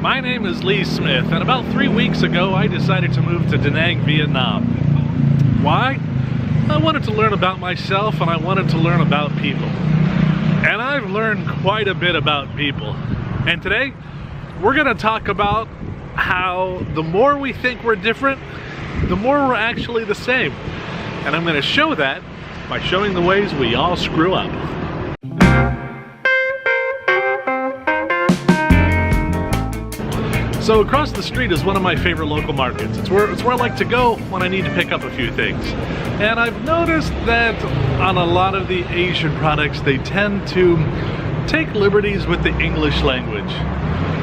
My name is Lee Smith, and about 3 weeks ago I decided to move to Da Nang, Vietnam. Why? I wanted to learn about myself and I wanted to learn about people. And I've learned quite a bit about people. And today, we're gonna talk about how the more we think we're different, the more we're actually the same. And I'm gonna show that by showing the ways we all screw up. So across the street is one of my favorite local markets. It's where I like to go when I need to pick up a few things. And I've noticed that on a lot of the Asian products, they tend to take liberties with the English language.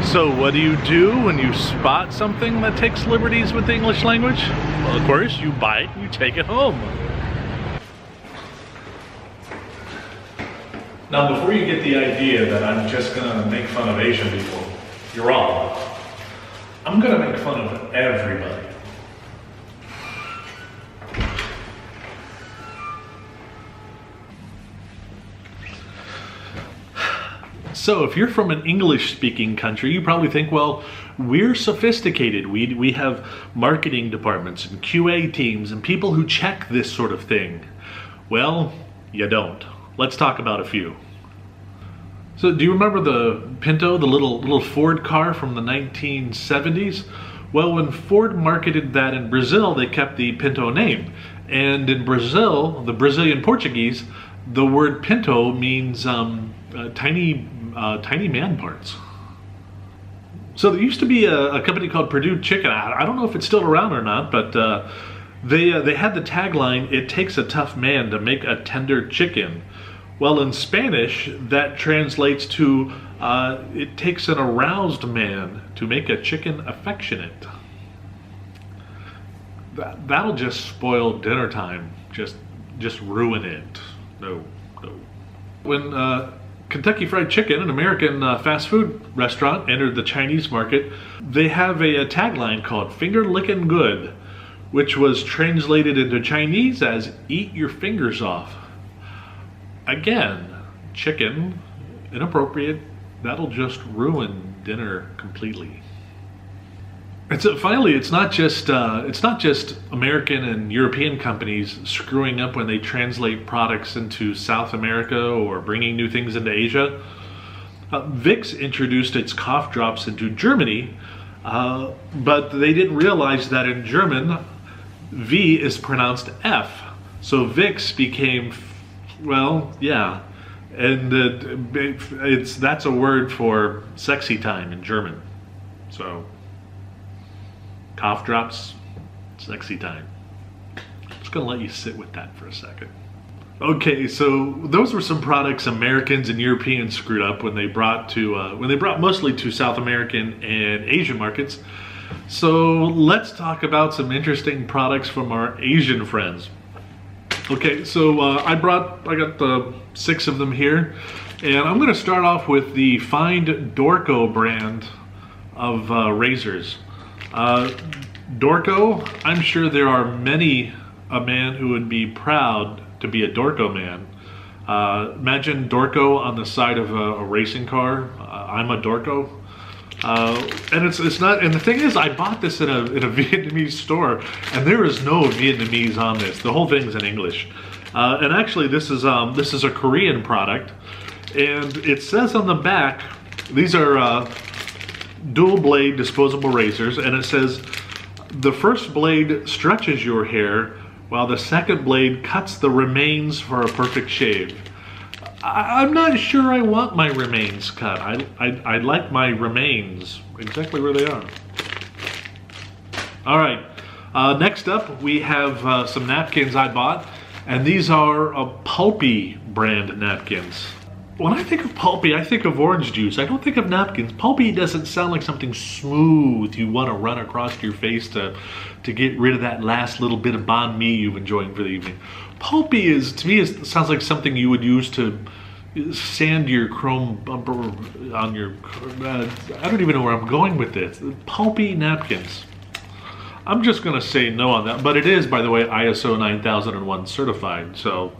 So what do you do when you spot something that takes liberties with the English language? Well, of course, you buy it and you take it home. Now, before you get the idea that I'm just gonna make fun of Asian people, you're wrong. I'm gonna make fun of everybody. So if you're from an English-speaking country, you probably think, well, we're sophisticated. We have marketing departments and QA teams and people who check this sort of thing. Well, you don't. Let's talk about a few. So do you remember the Pinto, the little Ford car from the 1970s? Well, when Ford marketed that in Brazil, they kept the Pinto name. And in Brazil, the Brazilian Portuguese, the word Pinto means tiny man parts. So there used to be a company called Perdue Chicken. I don't know if it's still around or not, but they had the tagline, "It takes a tough man to make a tender chicken." Well, in Spanish, that translates to, it takes an aroused man to make a chicken affectionate. That'll just spoil dinner time, just ruin it. No. When Kentucky Fried Chicken, an American fast food restaurant, entered the Chinese market, they have a tagline called "Finger Lickin' Good," which was translated into Chinese as "Eat your fingers off." Again, chicken, inappropriate, that'll just ruin dinner completely. And so finally, it's not just American and European companies screwing up when they translate products into South America or bringing new things into Asia. Vicks introduced its cough drops into Germany, but they didn't realize that in German, V is pronounced F. So Vicks became, well, yeah, and that's a word for sexy time in German. So, cough drops, sexy time. I'm just gonna let you sit with that for a second. Okay, so those were some products Americans and Europeans screwed up when they brought mostly to South American and Asian markets. So let's talk about some interesting products from our Asian friends. Okay, so I got 6 of them here, and I'm going to start off with the Find Dorco brand of razors. Dorco, I'm sure there are many a man who would be proud to be a Dorco man. Imagine Dorco on the side of a racing car. I'm a Dorco. And it's not, and the thing is, I bought this in a Vietnamese store, and there is no Vietnamese on this. The whole thing's in English. And actually, this is a Korean product, and it says on the back, these are dual blade disposable razors, and it says the first blade stretches your hair, while the second blade cuts the remains for a perfect shave. I'm not sure I want my remains cut. I like my remains exactly where they are. All right, next up we have some napkins I bought, and these are Pulpy brand napkins. When I think of Pulpy, I think of orange juice. I don't think of napkins. Pulpy doesn't sound like something smooth you want to run across your face to get rid of that last little bit of banh mi you've enjoyed for the evening. Pulpy is, to me, sounds like something you would use to sand your chrome bumper on your, I don't even know where I'm going with this. Pulpy napkins. I'm just gonna say no on that, but it is, by the way, ISO 9001 certified, so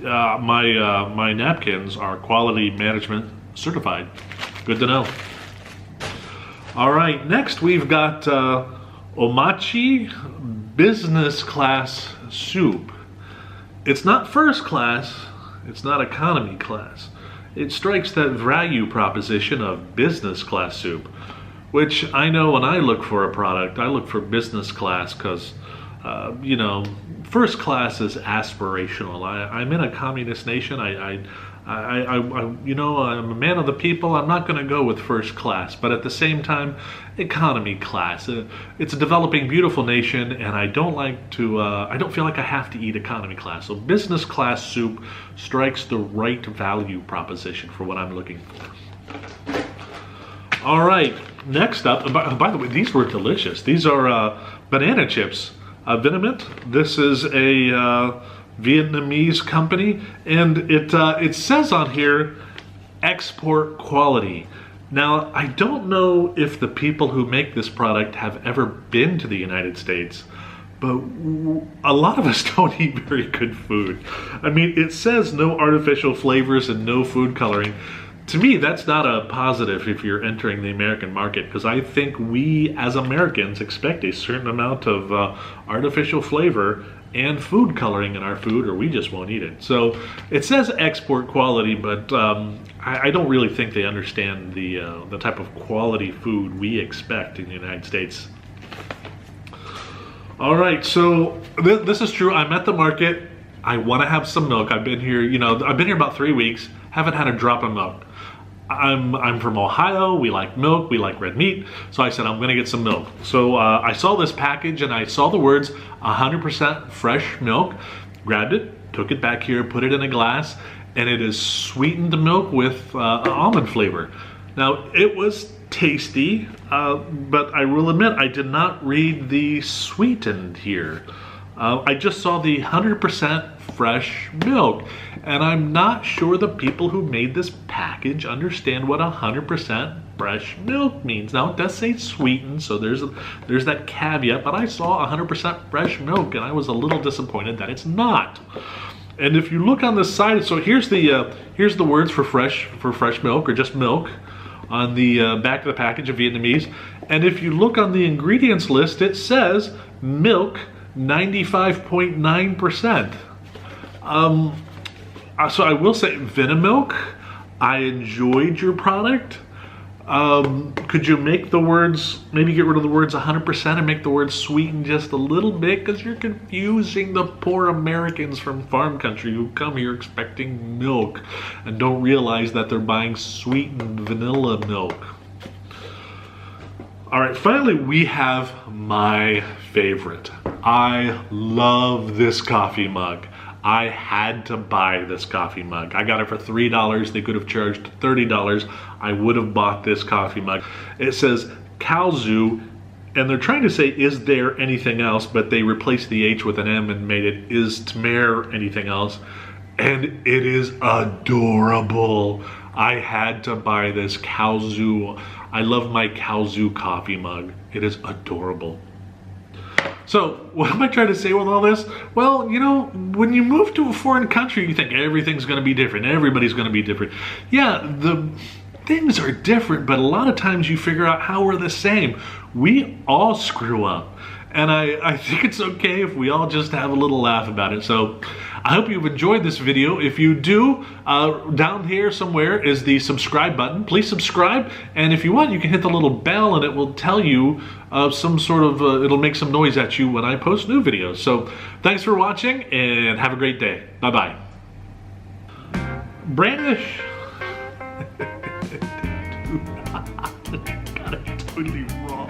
my napkins are quality management certified. Good to know. All right, next we've got Omachi business class soup. It's not first class, it's not economy class. It strikes that value proposition of business class soup, which I know when I look for a product, I look for business class because, you know, first class is aspirational. I'm in a communist nation. You know, I'm a man of the people. I'm not going to go with first class, but at the same time, economy class. It's a developing, beautiful nation, and I don't like to. I don't feel like I have to eat economy class. So business class soup strikes the right value proposition for what I'm looking for. All right, next up. By the way, these were delicious. These are banana chips. Vinamit. This is a Vietnamese company, and it says on here export quality. Now, I don't know if the people who make this product have ever been to the United States, but a lot of us don't eat very good food. I mean, it says no artificial flavors and no food coloring. To me, that's not a positive if you're entering the American market, because I think we as Americans expect a certain amount of artificial flavor and food coloring in our food, or we just won't eat it. So it says export quality, but I don't really think they understand the type of quality food we expect in the United States. All right, so this is true. I'm at the market. I want to have some milk. I've been here, I've been here about 3 weeks. Haven't had a drop of milk. I'm from Ohio. We like milk. We like red meat. So I said, I'm going to get some milk. So I saw this package and I saw the words 100% fresh milk. Grabbed it, took it back here, put it in a glass, and it is sweetened milk with almond flavor. Now, it was tasty, but I will admit I did not read the sweetened here. I just saw the 100% fresh milk, and I'm not sure the people who made this package understand what 100% fresh milk means. Now, it does say sweetened, so there's that caveat, but I saw 100% fresh milk, and I was a little disappointed that it's not. And if you look on the side, so here's the words for fresh milk, or just milk, on the back of the package of Vietnamese. And if you look on the ingredients list, it says milk 95.9%. So I will say, Vinamilk, I enjoyed your product. Could you make the words, maybe get rid of the words 100% and make the words sweetened just a little bit? Because you're confusing the poor Americans from farm country who come here expecting milk and don't realize that they're buying sweetened vanilla milk. All right, finally, we have my favorite. I love this coffee mug. I had to buy this coffee mug. I got it for $3. They could have charged $30. I would have bought this coffee mug. It says Kaozu, and they're trying to say, is there anything else? But they replaced the H with an M and made it, is Tmer anything else? And it is adorable. I had to buy this Kaozu. I love my Kaozu coffee mug. It is adorable. So, what am I trying to say with all this? Well, when you move to a foreign country, you think everything's going to be different. Everybody's going to be different. Yeah, the things are different, but a lot of times you figure out how we're the same. We all screw up. And I think it's okay if we all just have a little laugh about it. So I hope you've enjoyed this video. If you do, down here somewhere is the subscribe button. Please subscribe. And if you want, you can hit the little bell and it will tell you some sort of, it'll make some noise at you when I post new videos. So thanks for watching and have a great day. Bye-bye. Brandish. Got it totally wrong.